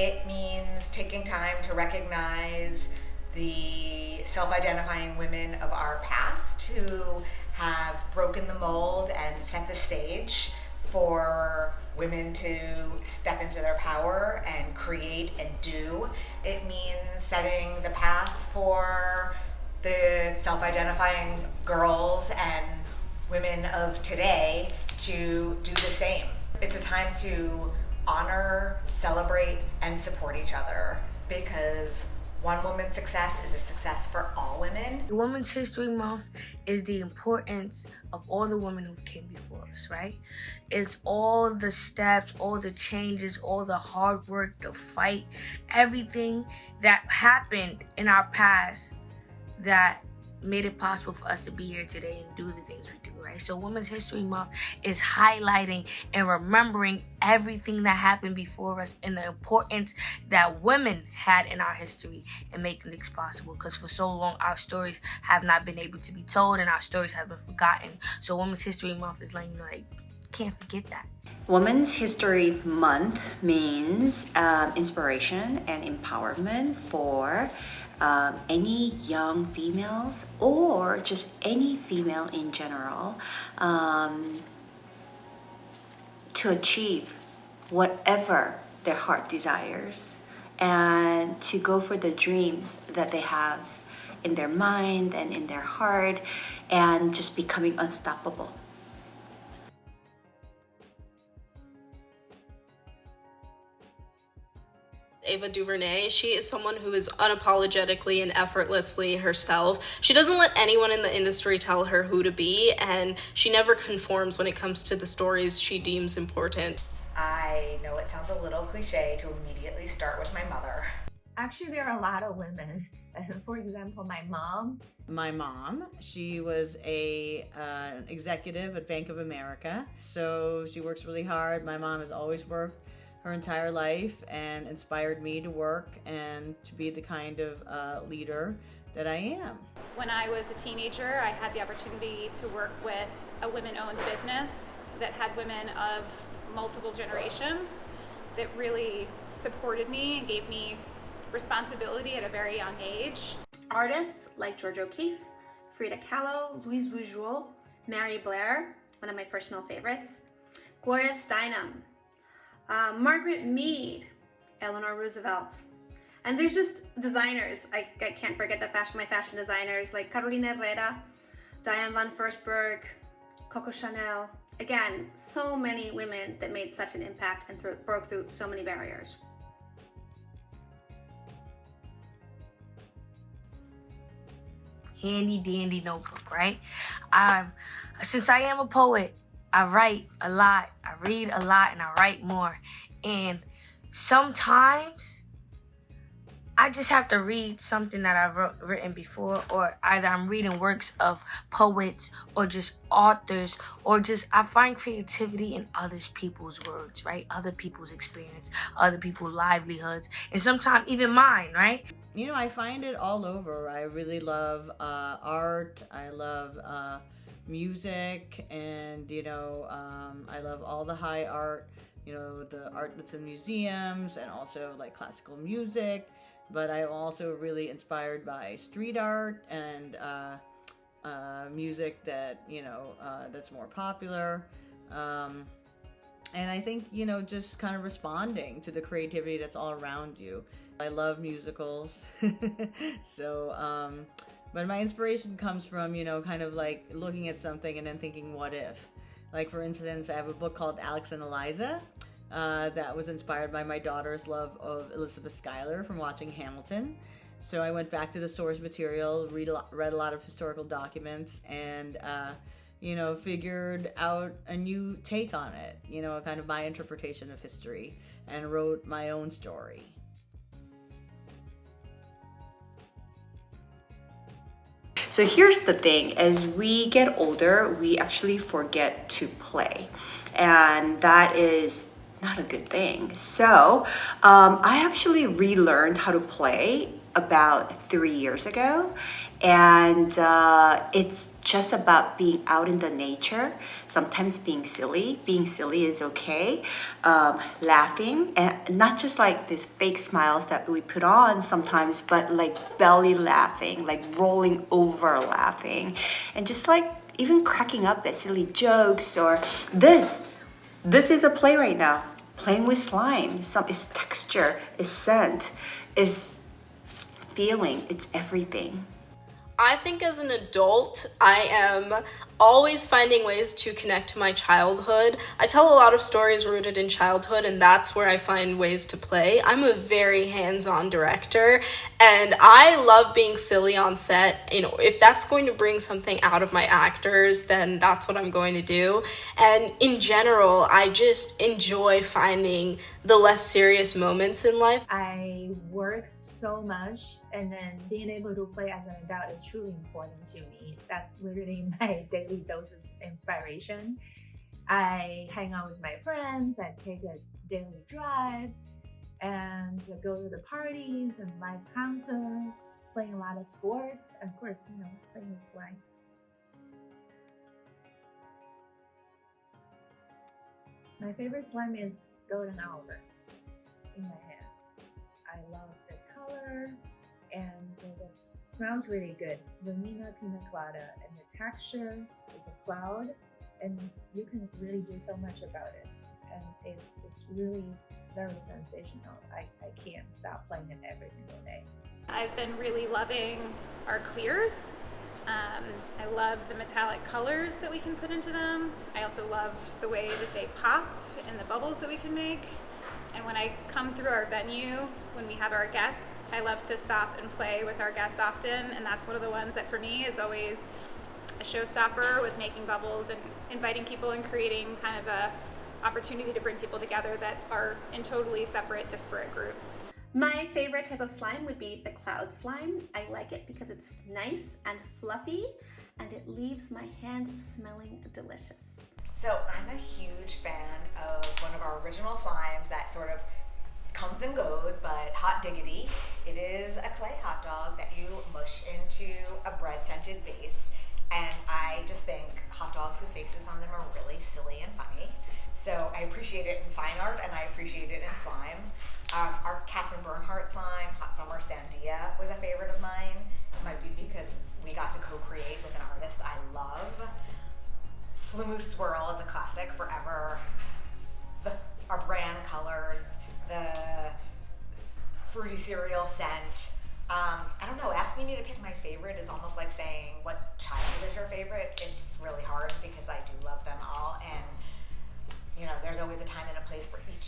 It means taking time to recognize the self-identifying women of our past who have broken the mold and set the stage for women to step into their power and create and do. It means setting the path for the self-identifying girls and women of today to do the same. It's a time to honor, celebrate, and support each other, because one woman's success is a success for all women. Women's History Month is the importance of all the women who came before us, right? It's all the steps, all the changes, all the hard work, the fight, everything that happened in our past that made it possible for us to be here today and do the things we do, right? So Women's History Month is highlighting and remembering everything that happened before us and the importance that women had in our history and making things possible, because for so long our stories have not been able to be told and our stories have been forgotten. So Women's History Month is letting you know, like, can't forget that. Women's History Month means inspiration and empowerment for any young females or just any female in general to achieve whatever their heart desires and to go for the dreams that they have in their mind and in their heart and just becoming unstoppable. Ava DuVernay, she is someone who is unapologetically and effortlessly herself. She doesn't let anyone in the industry tell her who to be, and she never conforms when it comes to the stories she deems important. I know it sounds a little cliche to immediately start with my mother. Actually, there are a lot of women. For example, my mom. My mom, she was an executive at Bank of America. So she works really hard. My mom has always worked her entire life and inspired me to work and to be the kind of leader that I am. When I was a teenager, I had the opportunity to work with a women-owned business that had women of multiple generations that really supported me and gave me responsibility at a very young age. Artists like George O'Keeffe, Frida Kahlo, Louise Bourgeois, Mary Blair, one of my personal favorites, Gloria Steinem, Margaret Mead, Eleanor Roosevelt. And there's just designers. I can't forget my fashion designers like Carolina Herrera, Diane von Furstenberg, Coco Chanel. Again, so many women that made such an impact and broke through so many barriers. Handy dandy notebook, right? Since I am a poet, I write a lot, I read a lot, and I write more. And sometimes I just have to read something that I've written before, or either I'm reading works of poets or just authors, or just I find creativity in other people's words, right? Other people's experience, other people's livelihoods, and sometimes even mine, right? You know, I find it all over. I really love art. I love music, and I love all the high art, the art that's in museums, and also like classical music. But I'm also really inspired by street art and music that that's more popular, and I think just kind of responding to the creativity that's all around you. I love musicals. So but my inspiration comes from, kind of like looking at something and then thinking, what if? Like, for instance, I have a book called Alex and Eliza that was inspired by my daughter's love of Elizabeth Schuyler from watching Hamilton. So I went back to the source material, read a lot of historical documents, and, figured out a new take on it, kind of my interpretation of history, and wrote my own story. So here's the thing, as we get older, we actually forget to play, and that is not a good thing. So I actually relearned how to play about 3 years ago, And it's just about being out in the nature, sometimes being silly. Being silly is okay. Laughing, and not just like these fake smiles that we put on sometimes, but like belly laughing, like rolling over laughing, and just like even cracking up at silly jokes. Or this is a play right now, playing with slime. It's texture, it's scent, it's feeling, it's everything. I think as an adult, I am always finding ways to connect to my childhood. I tell a lot of stories rooted in childhood, and that's where I find ways to play. I'm a very hands-on director, and I love being silly on set. You know, if that's going to bring something out of my actors, then that's what I'm going to do. And in general, I just enjoy finding the less serious moments in life. I work so much, and then being able to play as an adult is truly important to me. That's literally my daily dose of inspiration. I hang out with my friends, I take a daily drive, and go to the parties and live concert, playing a lot of sports, and of course, playing with slime. My favorite slime is golden hour in my hand. I love the color, and it smells really good. Vanilla pina colada, and the texture is a cloud, and you can really do so much about it. And it's really very sensational. I can't stop playing it every single day. I've been really loving our clears. I love the metallic colors that we can put into them. I also love the way that they pop and the bubbles that we can make. And when I come through our venue, when we have our guests, I love to stop and play with our guests often. And that's one of the ones that for me is always a showstopper, with making bubbles and inviting people and creating kind of a opportunity to bring people together that are in totally separate, disparate groups. My favorite type of slime would be the cloud slime. I like it because it's nice and fluffy, and it leaves my hands smelling delicious. So I'm a huge fan of one of our original slimes that sort of comes and goes, but hot diggity. It is a clay hot dog that you mush into a bread scented base. And I just think hot dogs with faces on them are really silly and funny. So I appreciate it in fine art, and I appreciate it in slime. Our Catherine Bernhardt slime, Hot Summer Sandia, was a favorite of mine. It might be because we got to co-create with an artist I love. Sloomoo Swirl is a classic forever. Our brand colors, the fruity cereal scent. I don't know, asking me to pick my favorite is almost like saying what child is your favorite. It's really hard because I do love them all, and there's always a time and a place for each